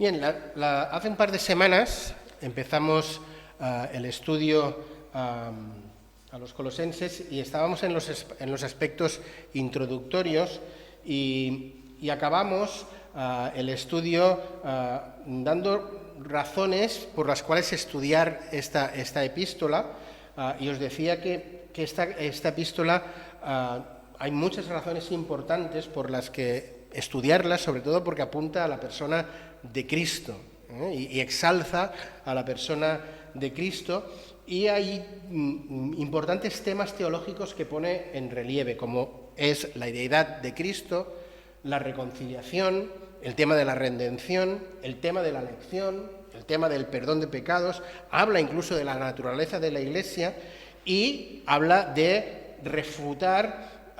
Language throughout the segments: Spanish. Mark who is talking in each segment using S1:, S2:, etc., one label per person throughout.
S1: Bien, hace un par de semanas empezamos el estudio a los colosenses y estábamos en los aspectos introductorios y acabamos el estudio dando razones por las cuales estudiar esta epístola y os decía que esta epístola hay muchas razones importantes por las que estudiarla, sobre todo porque apunta a la persona de Cristo y exalza a la persona de Cristo, y hay importantes temas teológicos que pone en relieve, como es la deidad de Cristo, la reconciliación, el tema de la redención, el tema de la elección, el tema del perdón de pecados, habla incluso de la naturaleza de la Iglesia y habla de refutar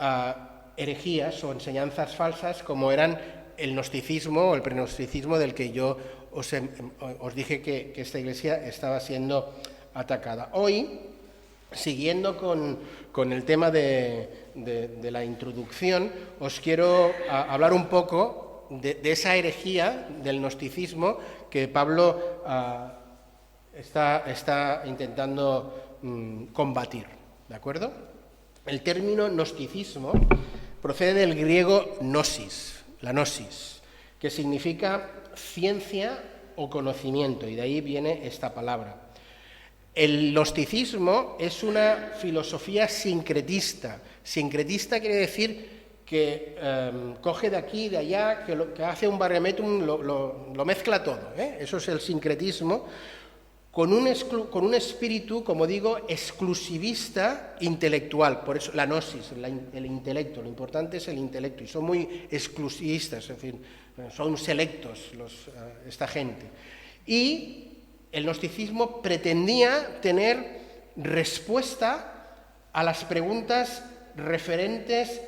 S1: herejías o enseñanzas falsas como eran el gnosticismo o el prenosticiismo, del que yo os dije que esta iglesia estaba siendo atacada. Hoy, siguiendo con el tema de la introducción, os quiero hablar un poco de esa herejía del gnosticismo que Pablo está intentando combatir, ¿de acuerdo? El término gnosticismo procede del griego gnosis, la gnosis, que significa ciencia o conocimiento, y de ahí viene esta palabra. El gnosticismo es una filosofía sincretista. Sincretista quiere decir que coge de aquí y de allá, que hace un barremetum, lo mezcla todo, ¿eh? Eso es el sincretismo, con un espíritu, como digo, exclusivista intelectual. Por eso la gnosis, el intelecto, lo importante es el intelecto, y son muy exclusivistas, en fin, son selectos esta gente. Y el gnosticismo pretendía tener respuesta a las preguntas referentes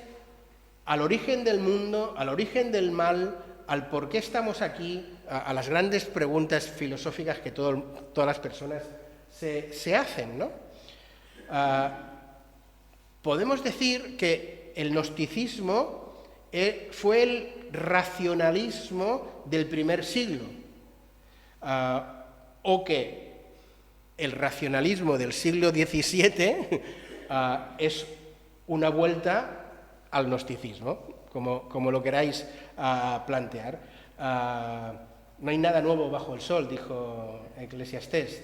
S1: al origen del mundo, al origen del mal, al por qué estamos aquí, a las grandes preguntas filosóficas que todas las personas se hacen, ¿no? Podemos decir que el gnosticismo fue el racionalismo del primer siglo, o que el racionalismo del siglo XVII es una vuelta al gnosticismo, como lo queráis plantear. No hay nada nuevo bajo el sol, dijo Eclesiastés,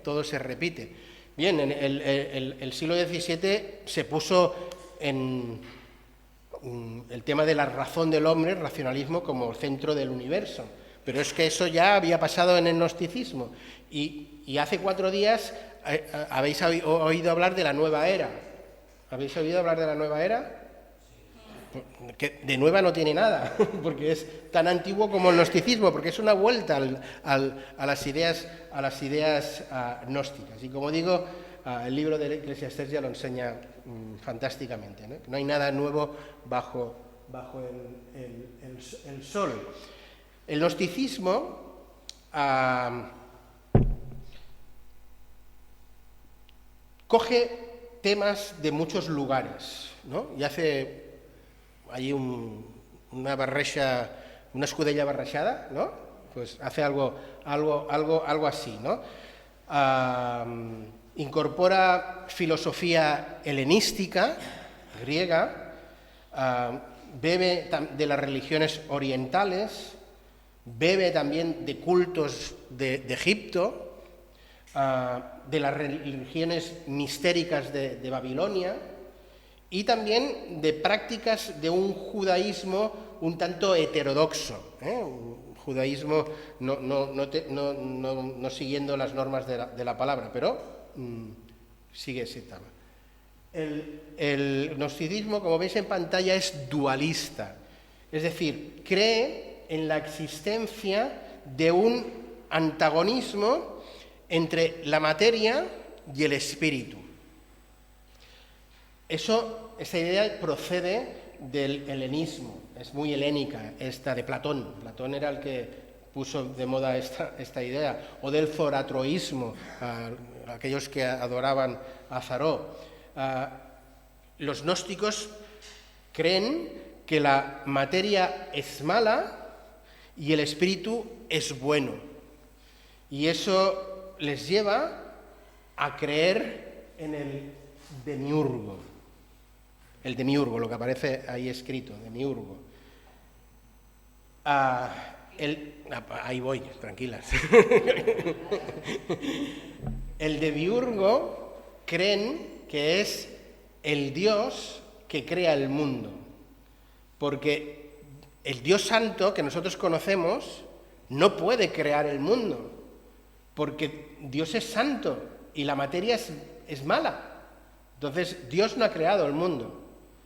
S1: todo se repite. Bien, en el siglo XVII se puso en el tema de la razón del hombre, el racionalismo, como centro del universo, pero es que eso ya había pasado en el gnosticismo, y hace 4 días habéis oído hablar de la nueva era. ¿Habéis oído hablar de la nueva era? Que de nueva no tiene nada, porque es tan antiguo como el gnosticismo, porque es una vuelta a las ideas gnósticas. Y como digo, el libro de Eclesiastés ya lo enseña fantásticamente, ¿no? No hay nada nuevo bajo el sol. El gnosticismo coge temas de muchos lugares, ¿no? Y hace allí una escudella barrejada, ¿no? Pues hace algo así, ¿no? Incorpora filosofía helenística, griega, bebe de las religiones orientales, bebe también de cultos de Egipto, de las religiones mistéricas de Babilonia, y también de prácticas de un judaísmo un tanto heterodoxo, un judaísmo no siguiendo las normas de la palabra, pero sigue ese tema. El gnosticismo, como veis en pantalla, es dualista, es decir, cree en la existencia de un antagonismo entre la materia y el espíritu. Esa idea procede del helenismo, es muy helénica, esta de Platón. Platón era el que puso de moda esta idea, o del zoratroísmo, aquellos que adoraban a Zaró. Los gnósticos creen que la materia es mala y el espíritu es bueno. Y eso les lleva a creer en el demiurgo. El demiurgo, lo que aparece ahí escrito, demiurgo. Ahí voy, tranquilas. El demiurgo creen que es el Dios que crea el mundo, porque el Dios santo que nosotros conocemos no puede crear el mundo, porque Dios es santo y la materia es mala. Entonces Dios no ha creado el mundo,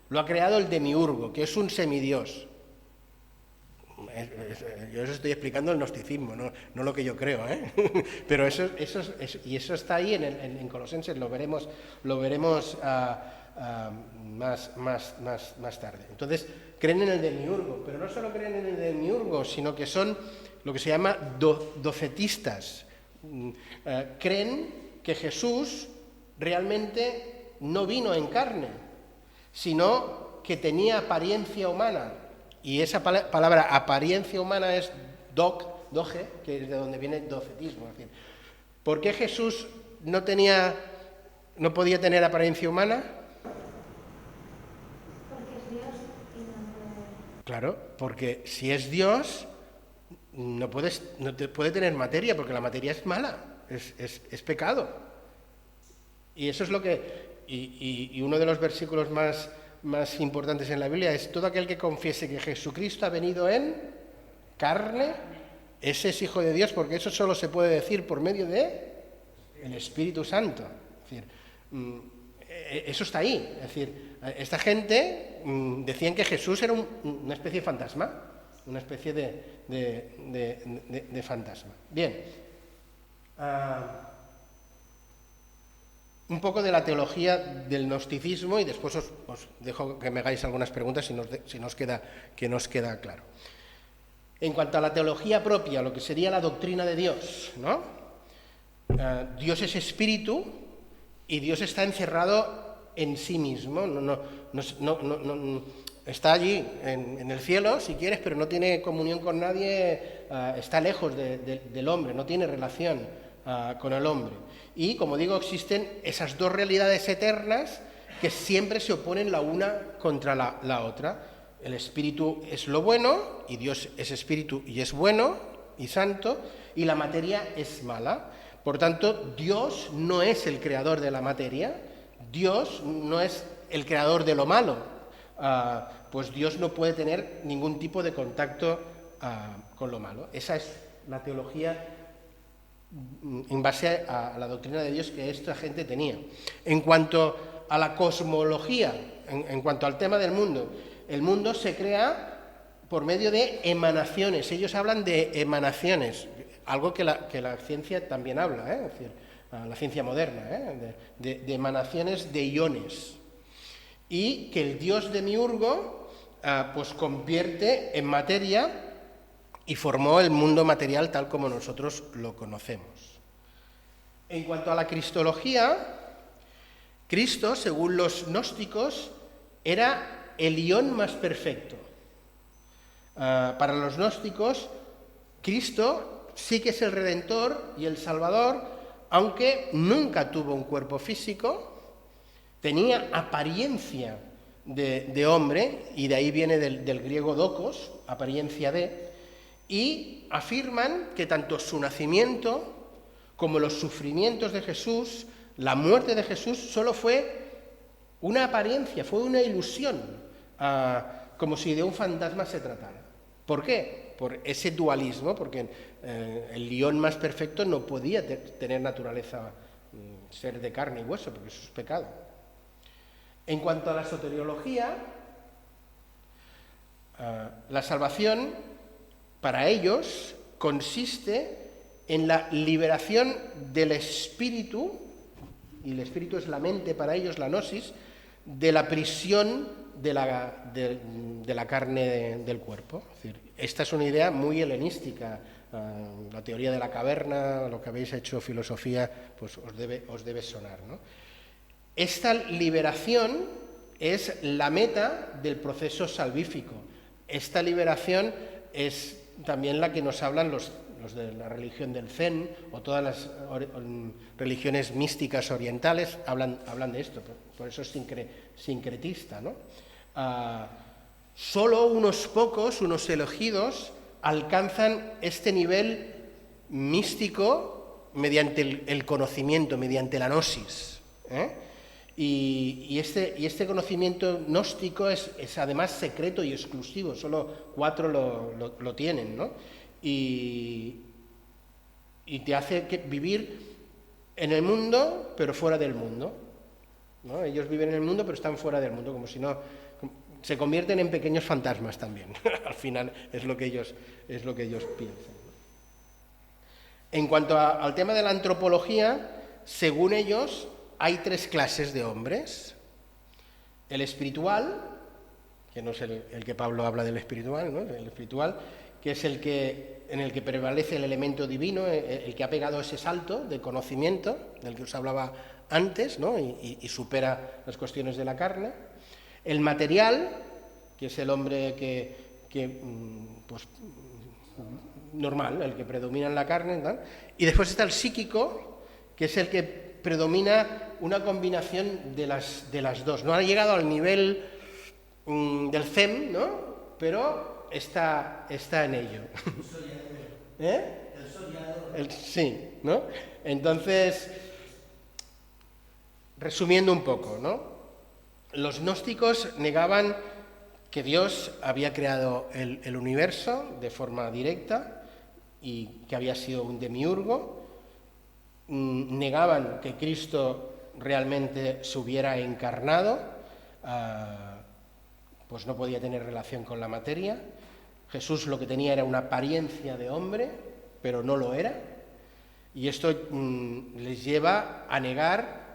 S1: lo ha creado el demiurgo, que es un semidios. Yo os estoy explicando el gnosticismo, no lo que yo creo, ¿eh? Pero eso está ahí en Colosenses, lo veremos más tarde. Entonces, creen en el demiurgo, pero no solo creen en el demiurgo, sino que son lo que se llama docetistas. Creen que Jesús realmente no vino en carne, sino que tenía apariencia humana. Y esa palabra apariencia humana es doge, que es de donde viene el docetismo. Es decir, ¿por qué Jesús no podía tener apariencia humana?
S2: Porque es Dios y no puede...
S1: Claro, porque si es Dios, no puede tener materia, porque la materia es mala, es pecado. Y eso es lo que... Y uno de los versículos más importantes en la Biblia es: todo aquel que confiese que Jesucristo ha venido en carne, ese es hijo de Dios, porque eso solo se puede decir por medio de el Espíritu Santo. Es decir, eso está ahí. Es decir, esta gente decían que Jesús era una especie de fantasma, una especie de fantasma. Bien. Un poco de la teología del gnosticismo y después os dejo que me hagáis algunas preguntas si nos queda claro. En cuanto a la teología propia, lo que sería la doctrina de Dios, ¿no? Dios es espíritu y Dios está encerrado en sí mismo, está allí en el cielo, si quieres, pero no tiene comunión con nadie, está lejos del hombre, no tiene relación con el hombre. Y, como digo, existen esas dos realidades eternas que siempre se oponen la una contra la otra. El espíritu es lo bueno, y Dios es espíritu y es bueno y santo, y la materia es mala. Por tanto, Dios no es el creador de la materia, Dios no es el creador de lo malo, pues Dios no puede tener ningún tipo de contacto con lo malo. Esa es la teología en base a la doctrina de Dios que esta gente tenía. En cuanto a la cosmología, en cuanto al tema del mundo, el mundo se crea por medio de emanaciones. Ellos hablan de emanaciones, algo que la ciencia también habla, es decir, la ciencia moderna, de emanaciones de iones. Y que el dios demiurgo pues convierte en materia y formó el mundo material tal como nosotros lo conocemos. En cuanto a la cristología, Cristo, según los gnósticos, era el ión más perfecto. Para los gnósticos, Cristo sí que es el Redentor y el Salvador, aunque nunca tuvo un cuerpo físico, tenía apariencia de hombre, y de ahí viene del griego dokos, apariencia de, y afirman que tanto su nacimiento como los sufrimientos de Jesús, la muerte de Jesús, solo fue una apariencia, fue una ilusión, como si de un fantasma se tratara. ¿Por qué? Por ese dualismo, porque el ión más perfecto no podía tener naturaleza, ser de carne y hueso, porque eso es pecado. En cuanto a la soteriología, la salvación para ellos consiste en la liberación del espíritu, y el espíritu es la mente para ellos, la gnosis, de la prisión de la carne del cuerpo. Es decir, esta es una idea muy helenística. La teoría de la caverna, lo que habéis hecho filosofía, pues os debe sonar, ¿no? Esta liberación es la meta del proceso salvífico. Esta liberación es también la que nos hablan los de la religión del Zen o todas las religiones místicas orientales hablan de esto, por eso es sincretista, ¿no? Solo unos pocos, unos elegidos, alcanzan este nivel místico mediante el conocimiento, mediante la gnosis, ¿eh? Y este conocimiento gnóstico es además secreto y exclusivo, solo 4 lo tienen, ¿no? Y te hace vivir en el mundo, pero fuera del mundo, ¿no? Ellos viven en el mundo, pero están fuera del mundo, como si no... Se convierten en pequeños fantasmas también. Al final es lo que ellos piensan, ¿no? En cuanto al tema de la antropología, según ellos, hay 3 clases de hombres. El espiritual, que no es el que Pablo habla del espiritual, ¿no? El espiritual, que es en el que prevalece el elemento divino, el que ha pegado ese salto de conocimiento, del que os hablaba antes, ¿no? y supera las cuestiones de la carne. El material, que es el hombre pues, normal, el que predomina en la carne, ¿no? Y después está el psíquico, que es el que predomina una combinación de las dos. No ha llegado al nivel del Zen, ¿no? Pero está en ello. ¿Eh? Sí, ¿no? Entonces, resumiendo un poco, ¿no? Los gnósticos negaban que Dios había creado el universo de forma directa y que había sido un demiurgo. Negaban que Cristo realmente se hubiera encarnado, pues no podía tener relación con la materia. Jesús lo que tenía era una apariencia de hombre, pero no lo era. Y esto les lleva a negar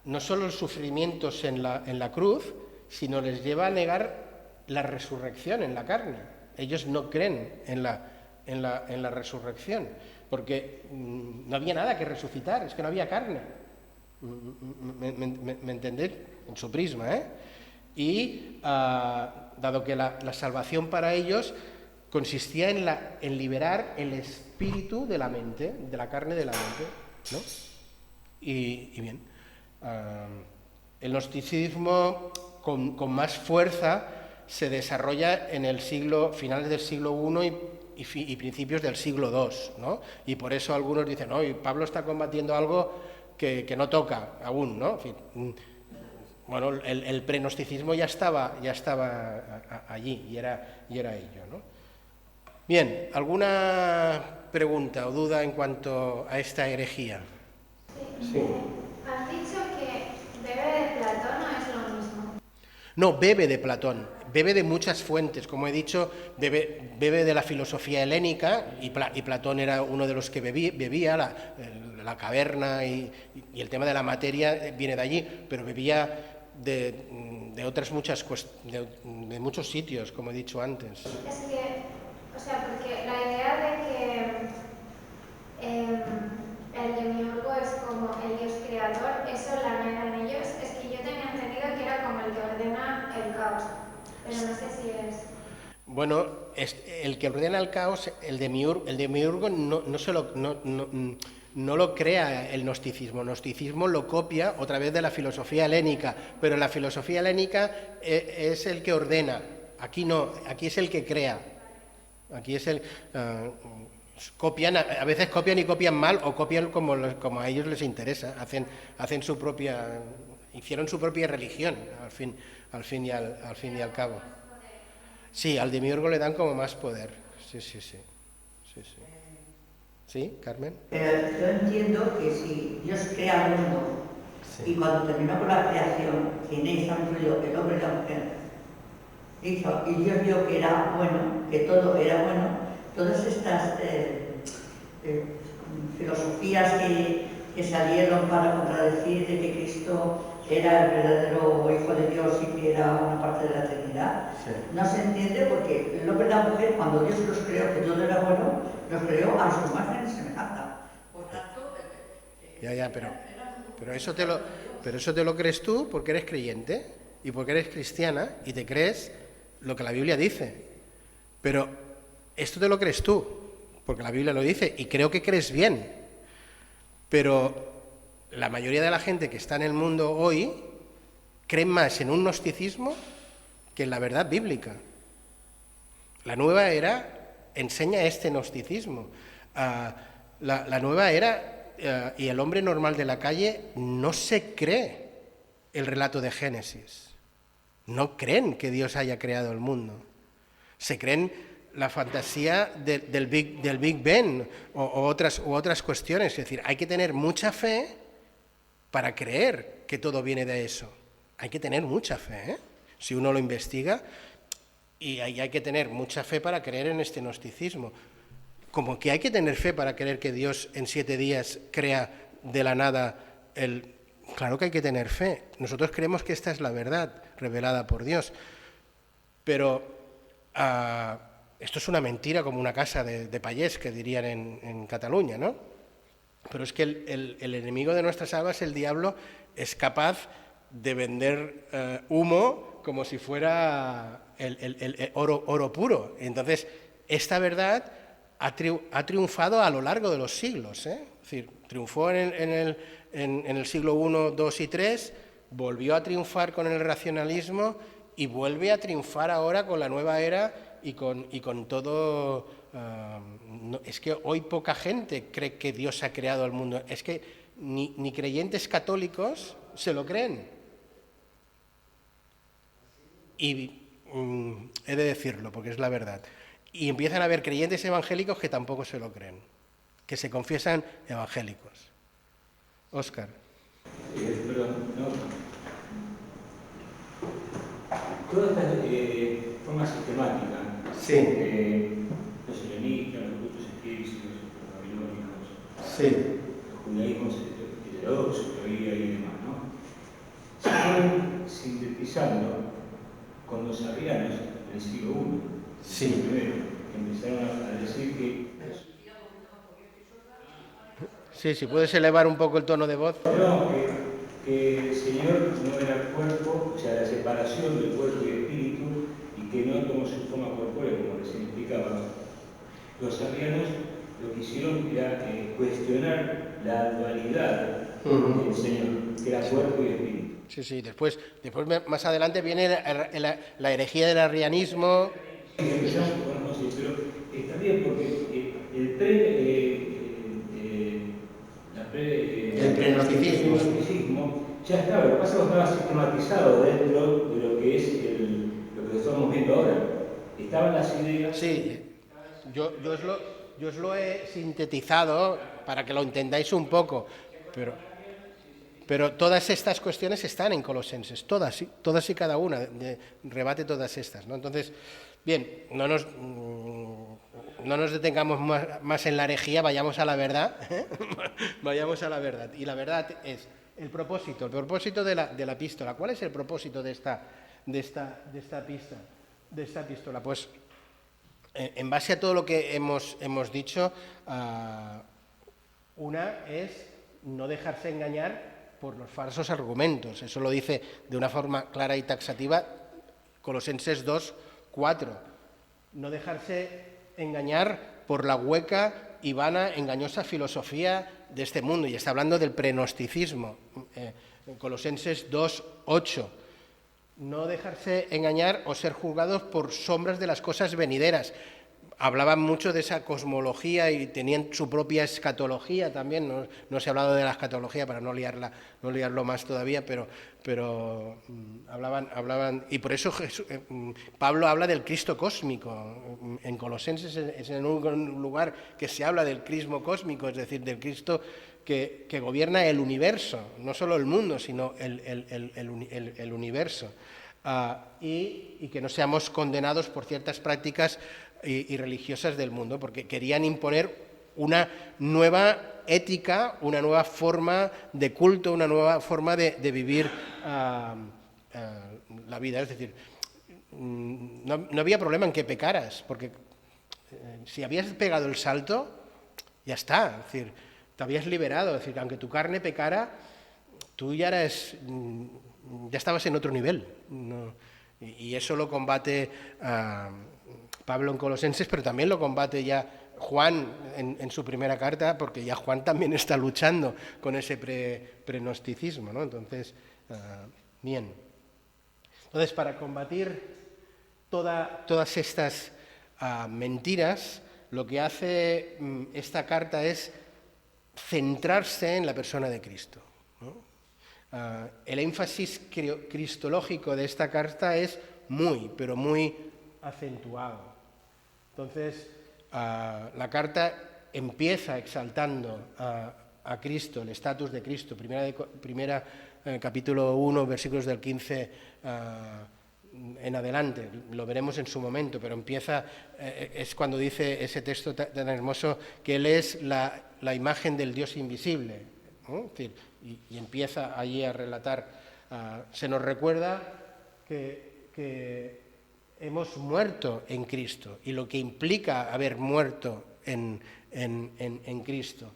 S1: no solo los sufrimientos en la cruz, sino les lleva a negar la resurrección en la carne. Ellos no creen en la resurrección, porque no había nada que resucitar, es que no había carne. ¿Me entendéis? En su prisma, ¿eh? Y dado que la salvación para ellos consistía en liberar el espíritu de la mente, de la carne de la mente, ¿no? Y bien. El gnosticismo con más fuerza se desarrolla en el finales del siglo I y principios del siglo II, ¿no? Y por eso algunos dicen, no, Pablo está combatiendo algo que no toca aún, ¿no? En fin, bueno, el pregnosticismo ya estaba allí y era ello, ¿no? Bien, ¿alguna pregunta o duda en cuanto a esta herejía? Sí.
S2: Has dicho que bebe de Platón, ¿no es lo mismo?
S1: No, bebe de Platón, bebe de muchas fuentes, como he dicho, bebe de la filosofía helénica, y Platón era uno de los que bebía la caverna y el tema de la materia viene de allí, pero bebía de otras de muchos sitios, como he dicho antes.
S2: Es que, o sea, porque la idea de que el demiurgo es como el dios creador, eso la negan ellos. Es que yo tenía entendido que era como el que ordena el caos, pero no sé si es...
S1: Bueno, el que ordena el caos, el demiurgo no lo crea el gnosticismo. El gnosticismo lo copia otra vez de la filosofía helénica, pero la filosofía helénica es el que ordena. Aquí no, aquí es el que crea. Aquí es copian, a veces copian y copian mal, o copian como a ellos les interesa. Hacen su propia, hicieron su propia religión al fin y al cabo. Sí, al demiurgo le dan como más poder. Sí. ¿Sí, Carmen?
S3: Pero yo entiendo que si Dios crea el mundo, sí, y cuando terminó con la creación, que en ella incluyó el hombre y la mujer, y Dios vio que era bueno, que todo era bueno, todas estas filosofías que salieron para contradecir de que Cristo era el verdadero Hijo de Dios y que era una parte de la Trinidad, sí, no se entiende porque el hombre y la mujer, cuando Dios los creó, que todo era bueno, los creó a su imagen y semejanza. Por tanto,
S1: pero eso te lo crees tú porque eres creyente y porque eres cristiana y te crees lo que la Biblia dice. Pero esto te lo crees tú, porque la Biblia lo dice, y creo que crees bien. Pero la mayoría de la gente que está en el mundo hoy cree más en un gnosticismo que en la verdad bíblica. La nueva era enseña este gnosticismo. La nueva era y el hombre normal de la calle no se cree el relato de Génesis. No creen que Dios haya creado el mundo. Se creen la fantasía del Big Bang o otras cuestiones. Es decir, hay que tener mucha fe para creer que todo viene de eso. Hay que tener mucha fe, ¿eh? Si uno lo investiga, y hay que tener mucha fe para creer en este gnosticismo. Como que hay que tener fe para creer que Dios en 7 días crea de la nada el... Claro que hay que tener fe. Nosotros creemos que esta es la verdad revelada por Dios. Pero esto es una mentira como una casa de payés, que dirían en Cataluña, ¿no? Pero es que el enemigo de nuestras almas, el diablo, es capaz de vender humo como si fuera el oro puro. Entonces, esta verdad ha triunfado a lo largo de los siglos, ¿eh? Es decir, triunfó en el siglo I, II y III, volvió a triunfar con el racionalismo y vuelve a triunfar ahora con la nueva era y con todo... es que hoy poca gente cree que Dios ha creado el mundo. Es que ni creyentes católicos se lo creen. Y he de decirlo, porque es la verdad. Y empiezan a haber creyentes evangélicos que tampoco se lo creen, que se confiesan evangélicos. Óscar.
S4: Toda esta forma sistemática,
S1: Sí.
S4: los helenistas, los cultos egipcios, los babilónicos,
S1: Sí.
S4: los judaísmos heterodoxos que había y demás, ¿no? Se fueron sintetizando con los arrianos del siglo I,
S1: Sí.
S4: primero, que empezaron a decir que...
S1: Sí, si puedes elevar un poco el tono de voz.
S4: No, que el Señor no era cuerpo, o sea, la separación del cuerpo y espíritu, y que no tomó su forma corpórea, como recién explicaba. Los arrianos lo que hicieron era cuestionar la dualidad del Señor, que era cuerpo y espíritu.
S1: Sí, después más adelante viene la herejía del arrianismo.
S4: Sí, empezamos con no sé, pero está bien porque el prenocticismo ya estaba, lo que pasa es que estaba sistematizado dentro de lo que es lo que estamos viendo ahora. Estaban las ideas...
S1: Sí, yo os lo he sintetizado para que lo entendáis un poco, pero todas estas cuestiones están en Colosenses, todas y cada una, rebate todas estas, ¿no? Entonces, bien, no nos detengamos más en la herejía, vayamos a la verdad, ¿eh? Vayamos a la verdad. Y la verdad es el propósito de la epístola. ¿Cuál es el propósito de esta epístola? Pues, en base a todo lo que hemos dicho, una es no dejarse engañar por los falsos argumentos. Eso lo dice de una forma clara y taxativa Colosenses 2:4. No dejarse engañar por la hueca y vana, engañosa filosofía de este mundo. Y está hablando del prenocticismo. En Colosenses 2:8. No dejarse engañar o ser juzgados por sombras de las cosas venideras. Hablaban mucho de esa cosmología y tenían su propia escatología también. No se ha hablado de la escatología para no liarlo más todavía, pero hablaban y por eso Pablo habla del Cristo cósmico. En Colosenses es en un lugar que se habla del crismo cósmico, es decir, del Cristo que gobierna el universo, no solo el mundo, sino el universo. Y que no seamos condenados por ciertas prácticas y religiosas del mundo, porque querían imponer una nueva ética, una nueva forma de culto, una nueva forma de vivir la vida. Es decir, no había problema en que pecaras, porque si habías pegado el salto, ya está. Es decir, te habías liberado. Es decir, aunque tu carne pecara, tú ya estabas en otro nivel. Y eso lo combate Pablo en Colosenses, pero también lo combate ya Juan en su primera carta, porque ya Juan también está luchando con ese prenosticismo, ¿no? Entonces, bien. Entonces, para combatir todas estas mentiras, lo que hace esta carta es centrarse en la persona de Cristo, ¿no? El énfasis cristológico de esta carta es pero muy acentuado. Entonces, la carta empieza exaltando a Cristo, el estatus de Cristo. Primera capítulo 1, versículos del 15 en adelante, lo veremos en su momento, pero empieza, es cuando dice ese texto tan hermoso que Él es la imagen del Dios invisible, ¿no? Es decir, y empieza allí a relatar. Se nos recuerda que hemos muerto en Cristo y lo que implica haber muerto en Cristo.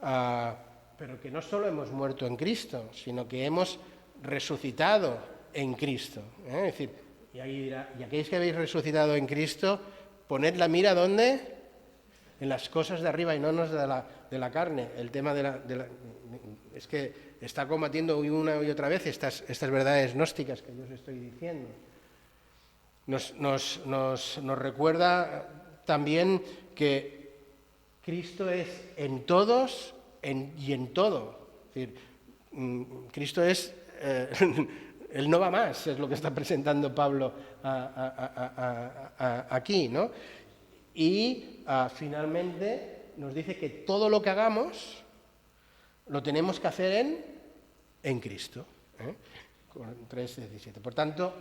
S1: Pero que no solo hemos muerto en Cristo, sino que hemos resucitado en Cristo. Es decir, y ahí dirá, y aquellos que habéis resucitado en Cristo, poned la mira ¿dónde? En las cosas de arriba y no en las de la carne. El tema es que está combatiendo una y otra vez estas verdades gnósticas que yo os estoy diciendo. Nos recuerda también que Cristo es en todos y en todo. Es decir, Cristo es... Él no va más, es lo que está presentando Pablo aquí, ¿no? Y finalmente nos dice que todo lo que hagamos lo tenemos que hacer en Cristo. 3:17. Por tanto,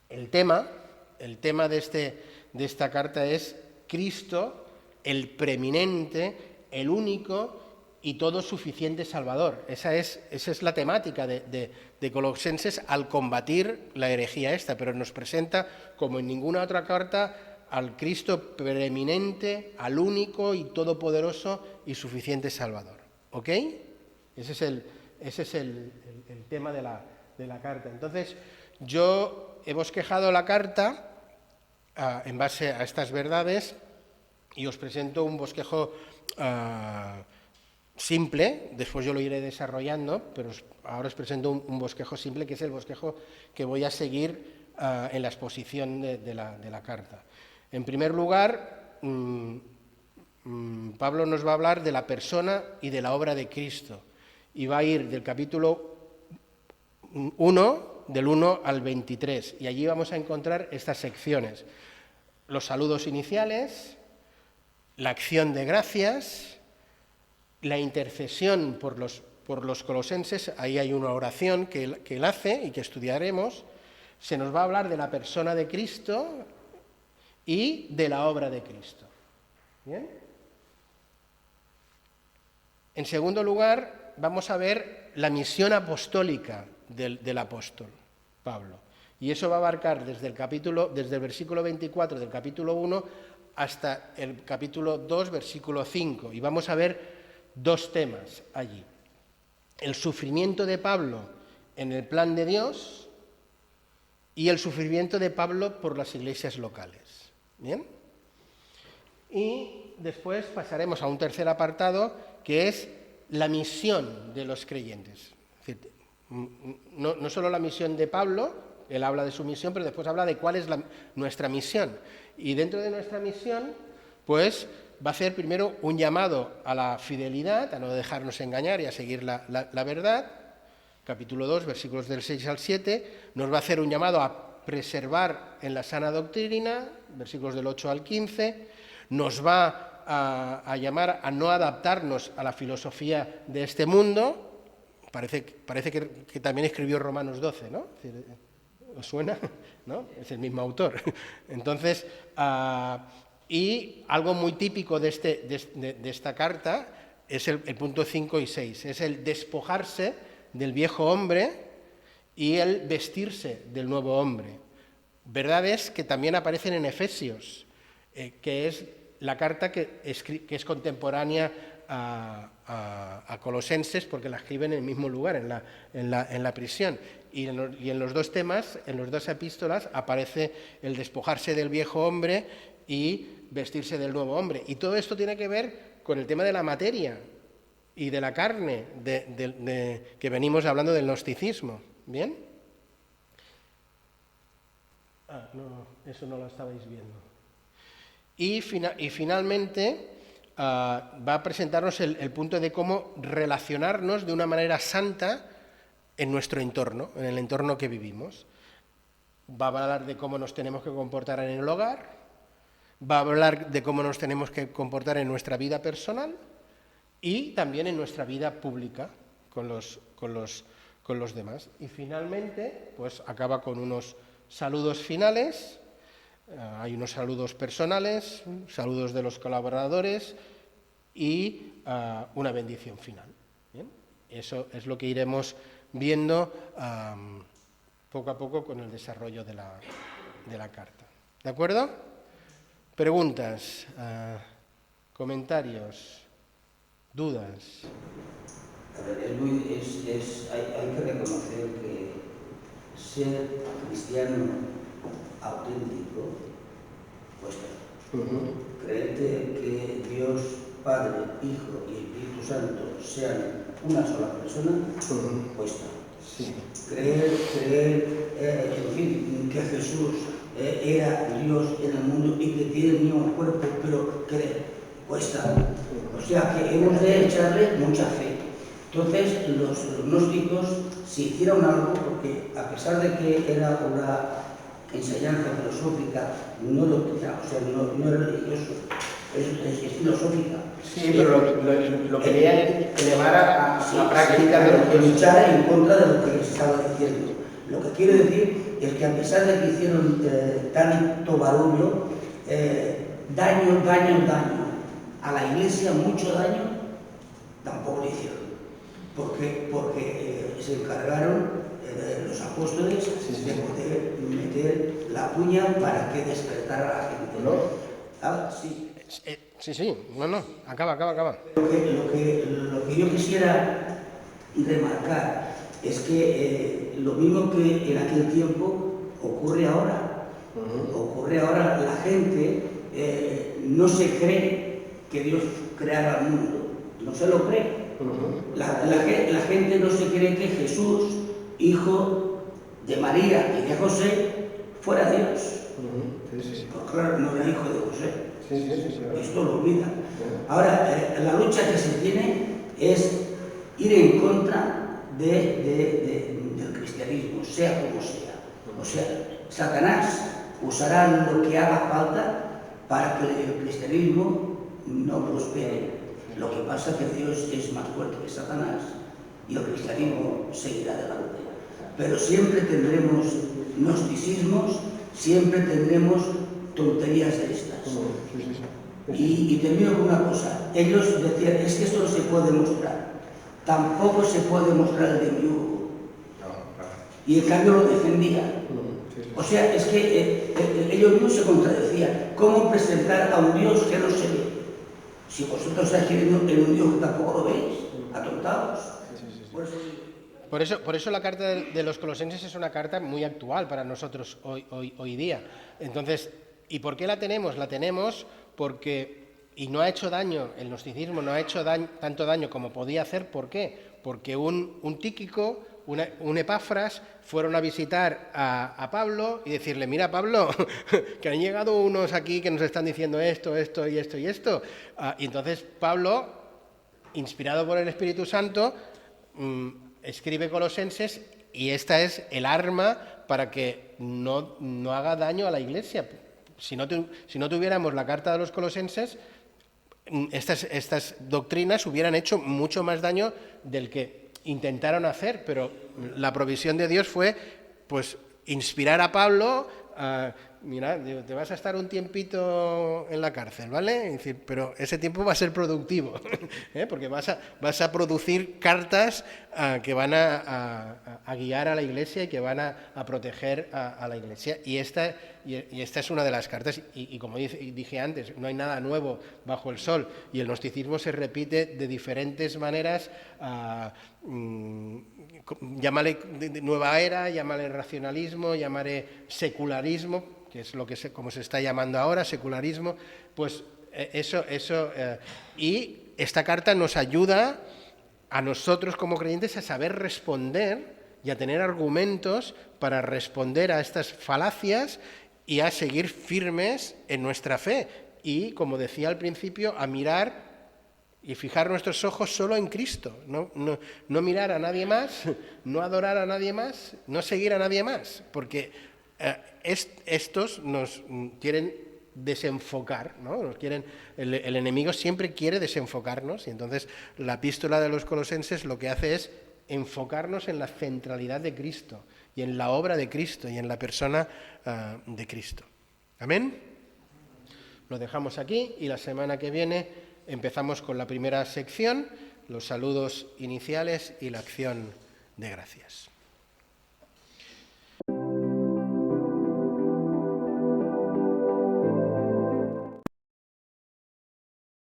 S1: el tema de esta carta es Cristo, el preeminente, el único y todo suficiente Salvador. Esa es la temática de Colosenses al combatir la herejía esta, pero nos presenta, como en ninguna otra carta, al Cristo preeminente, al único y todopoderoso y suficiente Salvador. ¿Ok? Ese es el tema de la carta. Entonces, yo he bosquejado la carta en base a estas verdades y os presento un bosquejo simple, después yo lo iré desarrollando, pero ahora os presento un bosquejo simple, que es el bosquejo que voy a seguir en la exposición de la carta. En primer lugar, Pablo nos va a hablar de la persona y de la obra de Cristo, y va a ir del capítulo 1, del 1 al 23, y allí vamos a encontrar estas secciones: los saludos iniciales, la acción de gracias, la intercesión por los colosenses. Ahí hay una oración que él hace y que estudiaremos. Se nos va a hablar de la persona de Cristo y de la obra de Cristo. ¿Bien? En segundo lugar, vamos a ver la misión apostólica del apóstol Pablo. Y eso va a abarcar desde el versículo 24 del capítulo 1 hasta el capítulo 2, versículo 5. Y vamos a ver dos temas allí: el sufrimiento de Pablo en el plan de Dios y el sufrimiento de Pablo por las iglesias locales. ¿Bien? Y después pasaremos a un tercer apartado, que es la misión de los creyentes. Es decir, no solo la misión de Pablo, él habla de su misión, pero después habla de cuál es nuestra misión. Y dentro de nuestra misión, pues va a hacer primero un llamado a la fidelidad, a no dejarnos engañar y a seguir la verdad. Capítulo 2, versículos del 6 al 7, nos va a hacer un llamado a preservar en la sana doctrina, versículos del 8 al 15, nos va a llamar a no adaptarnos a la filosofía de este mundo. Parece que también escribió Romanos 12, ¿no? ¿Os suena? ¿No? Es el mismo autor. Entonces, y algo muy típico de esta carta es el punto 5 y 6, es el despojarse del viejo hombre y el vestirse del nuevo hombre. Verdades que también aparecen en Efesios, que es la carta que es contemporánea a Colosenses porque la escribe en el mismo lugar, en la prisión. Y en los dos temas, en las dos epístolas, aparece el despojarse del viejo hombre y vestirse del nuevo hombre. Y todo esto tiene que ver con el tema de la materia y de la carne, que venimos hablando del gnosticismo. ¿Bien? No, eso no lo estabais viendo. Y finalmente va a presentarnos el punto de cómo relacionarnos de una manera santa en nuestro entorno, en el entorno que vivimos. Va a hablar de cómo nos tenemos que comportar en el hogar, va a hablar de cómo nos tenemos que comportar en nuestra vida personal y también en nuestra vida pública con los demás. Y finalmente, pues acaba con unos saludos finales. Hay unos saludos personales, saludos de los colaboradores y una bendición final. ¿Bien? Eso es lo que iremos viendo poco a poco con el desarrollo de la carta. ¿De acuerdo? Preguntas, comentarios, dudas.
S5: A ver, hay que reconocer que ser cristiano auténtico cuesta. Creerte que Dios, Padre, Hijo y Espíritu Santo sean una sola persona cuesta.
S1: Sí.
S5: Creer en fin, que Jesús era Dios en el mundo y que tiene el mismo cuerpo, pero creer cuesta. O sea que hemos de echarle mucha fe. Entonces los gnósticos se hicieron algo porque a pesar de que era una enseñanza filosófica, no doctrina, o sea, no es religioso, es filosófica.
S1: Sí, pero lo querían elevar a la práctica de lo que
S5: luchar en contra de lo que les estaba diciendo. Lo que quiero decir es que a pesar de que hicieron tanto barullo, daño a la Iglesia, mucho daño, tampoco le hicieron. Porque se encargaron los apóstoles de poder meter la cuña para que despertara a la gente.
S1: ¿No?
S5: Sí.
S1: Sí, no, acaba.
S5: Lo que yo quisiera remarcar es que lo mismo que en aquel tiempo ocurre ahora. Ocurre ahora, la gente no se cree que Dios creara el mundo, no se lo cree. La gente no se cree que Jesús, hijo de María y de José, fuera Dios. Porque claro, no era hijo de José. Esto lo olvida. Ahora, la lucha que se tiene es ir en contra del cristianismo, sea como sea. O sea, Satanás usará lo que haga falta para que el cristianismo no prospere. Lo que pasa es que Dios es más fuerte que Satanás y el cristianismo seguirá adelante. Pero siempre tendremos gnosticismos, siempre tendremos tonterías de estas. Y termino con una cosa. Ellos decían, es que esto no se puede mostrar. Tampoco se puede mostrar el demiurgo. Y en cambio lo defendían. O sea, es que ellos mismos se contradecían. ¿Cómo presentar a un Dios que no se ve? Si vosotros estáis queriendo en un Dios que tampoco lo veis, atontados.
S1: Por eso la carta de los Colosenses es una carta muy actual para nosotros hoy día. Entonces, ¿y por qué la tenemos? La tenemos porque, y no ha hecho daño, el gnosticismo no ha hecho tanto daño como podía hacer. ¿Por qué? Porque un Tíquico, un Epafras, fueron a visitar a Pablo y decirle, mira Pablo, que han llegado unos aquí que nos están diciendo esto y esto. Y entonces Pablo, inspirado por el Espíritu Santo, escribe Colosenses y esta es el arma para que no haga daño a la Iglesia. Si no tuviéramos la carta de los Colosenses, estas doctrinas hubieran hecho mucho más daño del que intentaron hacer, pero la provisión de Dios fue pues inspirar a Pablo, mira, te vas a estar un tiempito en la cárcel, ¿vale? Es decir, pero ese tiempo va a ser productivo, porque vas a producir cartas que van a guiar a la Iglesia y que van a proteger a la Iglesia. Y esta es una de las cartas, y como dije antes, no hay nada nuevo bajo el sol, y el gnosticismo se repite de diferentes maneras. Llámale nueva era, llámale racionalismo, llámale secularismo, que es como se está llamando ahora, secularismo, pues y esta carta nos ayuda a nosotros como creyentes a saber responder y a tener argumentos para responder a estas falacias y a seguir firmes en nuestra fe y, como decía al principio, a mirar y fijar nuestros ojos solo en Cristo, no mirar a nadie más, no adorar a nadie más, no seguir a nadie más, porque estos nos quieren desenfocar, ¿no? El enemigo siempre quiere desenfocarnos, y entonces la epístola de los Colosenses lo que hace es enfocarnos en la centralidad de Cristo y en la obra de Cristo y en la persona de Cristo. ¿Amén? Lo dejamos aquí y la semana que viene empezamos con la primera sección, los saludos iniciales y la acción de gracias.